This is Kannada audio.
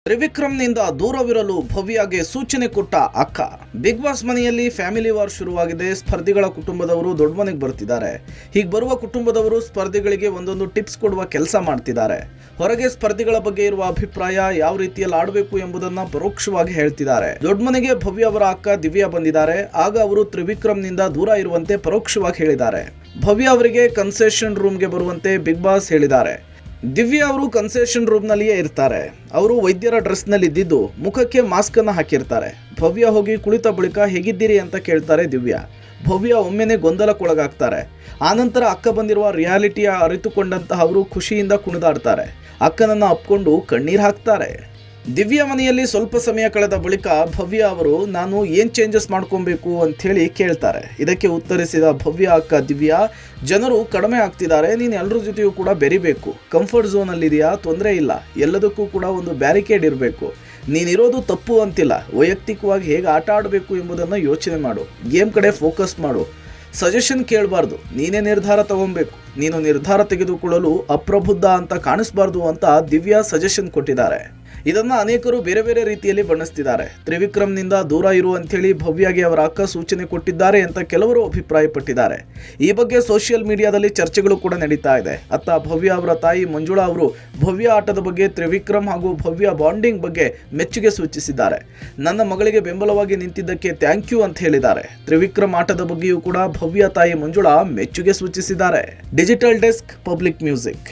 ತ್ರಿವಿಕ್ರಮ್ನಿಂದ ದೂರವಿರಲು ಭವ್ಯಾಗೆ ಸೂಚನೆ ಕೊಟ್ಟ ಅಕ್ಕ. ಬಿಗ್ ಬಾಸ್ ಮನೆಯಲ್ಲಿ ಫ್ಯಾಮಿಲಿ ವಾರ್ ಶುರುವಾಗಿದೆ. ಸ್ಪರ್ಧಿಗಳ ಕುಟುಂಬದವರು ದೊಡ್ಡ ಮನೆಗೆ ಬರ್ತಿದ್ದಾರೆ. ಹೀಗೆ ಬರುವ ಕುಟುಂಬದವರು ಸ್ಪರ್ಧಿಗಳಿಗೆ ಒಂದೊಂದು ಟಿಪ್ಸ್ ಕೊಡುವ ಕೆಲಸ ಮಾಡ್ತಿದ್ದಾರೆ. ಹೊರಗೆ ಸ್ಪರ್ಧಿಗಳ ಬಗ್ಗೆ ಇರುವ ಅಭಿಪ್ರಾಯ ಯಾವ ರೀತಿಯಲ್ಲಿ ಆಡಬೇಕು ಎಂಬುದನ್ನ ಪರೋಕ್ಷವಾಗಿ ಹೇಳ್ತಿದ್ದಾರೆ. ದೊಡ್ಡ ಮನೆಗೆ ಭವ್ಯ ಅವರ ಅಕ್ಕ ದಿವ್ಯಾ ಬಂದಿದ್ದಾರೆ. ಆಗ ಅವರು ತ್ರಿವಿಕ್ರಮ್ನಿಂದ ದೂರ ಇರುವಂತೆ ಪರೋಕ್ಷವಾಗಿ ಹೇಳಿದ್ದಾರೆ. ಭವ್ಯ ಅವರಿಗೆ ಕನ್ಸೆಷನ್ ರೂಮ್ಗೆ ಬರುವಂತೆ ಬಿಗ್ ಬಾಸ್ ಹೇಳಿದ್ದಾರೆ. ದಿವ್ಯಾ ಅವರು ಕನ್ಸೆಷನ್ ರೂಮ್ನಲ್ಲಿಯೇ ಇರ್ತಾರೆ. ಅವರು ವೈದ್ಯರ ಡ್ರೆಸ್ನಲ್ಲಿ ಇದ್ದಿದ್ದು ಮುಖಕ್ಕೆ ಮಾಸ್ಕ್ ಅನ್ನು ಹಾಕಿರ್ತಾರೆ. ಭವ್ಯ ಹೋಗಿ ಕುಳಿತ ಬಳಿಕ ಹೇಗಿದ್ದೀರಿ ಅಂತ ಕೇಳ್ತಾರೆ ದಿವ್ಯಾ. ಭವ್ಯ ಒಮ್ಮೆನೆ ಗೊಂದಲಕ್ಕೊಳಗಾಗ್ತಾರೆ. ಆನಂತರ ಅಕ್ಕ ಬಂದಿರುವ ರಿಯಾಲಿಟಿಯ ಅರಿತುಕೊಂಡಂತಹ ಅವರು ಖುಷಿಯಿಂದ ಕುಣಿದಾಡ್ತಾರೆ. ಅಕ್ಕನನ್ನ ಅಪ್ಕೊಂಡು ಕಣ್ಣೀರು ಹಾಕ್ತಾರೆ. ದಿವ್ಯಾ ಮನೆಯಲ್ಲಿ ಸ್ವಲ್ಪ ಸಮಯ ಕಳೆದ ಬಳಿಕ ಭವ್ಯ ಅವರು ನಾನು ಏನ್ ಚೇಂಜಸ್ ಮಾಡ್ಕೊಬೇಕು ಅಂತ ಹೇಳಿ ಕೇಳ್ತಾರೆ. ಇದಕ್ಕೆ ಉತ್ತರಿಸಿದ ಭವ್ಯ ಅಕ್ಕ ದಿವ್ಯಾ, ಜನರು ಕಡಿಮೆ ಆಗ್ತಿದ್ದಾರೆ, ನೀನು ಎಲ್ಲರ ಜೊತೆಯೂ ಕೂಡ ಬೆರಿಬೇಕು. ಕಂಫರ್ಟ್ ಝೋನ್ ಅಲ್ಲಿ ಇದೆಯಾ, ತೊಂದರೆ ಇಲ್ಲ, ಎಲ್ಲದಕ್ಕೂ ಕೂಡ ಒಂದು ಬ್ಯಾರಿಕೇಡ್ ಇರಬೇಕು. ನೀನಿರೋದು ತಪ್ಪು ಅಂತಿಲ್ಲ, ವೈಯಕ್ತಿಕವಾಗಿ ಹೇಗೆ ಆಟ ಆಡಬೇಕು ಎಂಬುದನ್ನು ಯೋಚನೆ ಮಾಡು, ಗೇಮ್ ಕಡೆ ಫೋಕಸ್ ಮಾಡು, ಸಜೆಷನ್ ಕೇಳಬಾರ್ದು, ನೀನೇ ನಿರ್ಧಾರ ತಗೊಬೇಕು, ನೀನು ನಿರ್ಧಾರ ತೆಗೆದುಕೊಳ್ಳಲು ಅಪ್ರಬುದ್ಧ ಅಂತ ಕಾಣಿಸ್ಬಾರ್ದು ಅಂತ ದಿವ್ಯಾ ಸಜೆಷನ್ ಕೊಟ್ಟಿದ್ದಾರೆ. ಇದನ್ನ ಅನೇಕರು ಬೇರೆ ಬೇರೆ ರೀತಿಯಲ್ಲಿ ಬಣ್ಣಿಸ್ತಿದ್ದಾರೆ. ತ್ರಿವಿಕ್ರಮ್ನಿಂದ ದೂರ ಇರು ಅಂತೇಳಿ ಭವ್ಯಾಗೆ ಅವರ ಅಕ್ಕ ಸೂಚನೆ ಕೊಟ್ಟಿದ್ದಾರೆ ಅಂತ ಕೆಲವರು ಅಭಿಪ್ರಾಯಪಟ್ಟಿದ್ದಾರೆ. ಈ ಬಗ್ಗೆ ಸೋಷಿಯಲ್ ಮೀಡಿಯಾದಲ್ಲಿ ಚರ್ಚೆಗಳು ಕೂಡ ನಡೀತಾ ಇದೆ. ಅತ್ತ ಭವ್ಯ ಅವರ ತಾಯಿ ಮಂಜುಳಾ ಅವರು ಭವ್ಯ ಆಟದ ಬಗ್ಗೆ, ತ್ರಿವಿಕ್ರಮ್ ಹಾಗೂ ಭವ್ಯ ಬಾಂಡಿಂಗ್ ಬಗ್ಗೆ ಮೆಚ್ಚುಗೆ ಸೂಚಿಸಿದ್ದಾರೆ. ನನ್ನ ಮಗಳಿಗೆ ಬೆಂಬಲವಾಗಿ ನಿಂತಿದ್ದಕ್ಕೆ ಥ್ಯಾಂಕ್ ಯು ಅಂತ ಹೇಳಿದ್ದಾರೆ. ತ್ರಿವಿಕ್ರಮ್ ಆಟದ ಬಗ್ಗೆಯೂ ಕೂಡ ಭವ್ಯ ತಾಯಿ ಮಂಜುಳಾ ಮೆಚ್ಚುಗೆ ಸೂಚಿಸಿದ್ದಾರೆ. Digital desk, public music.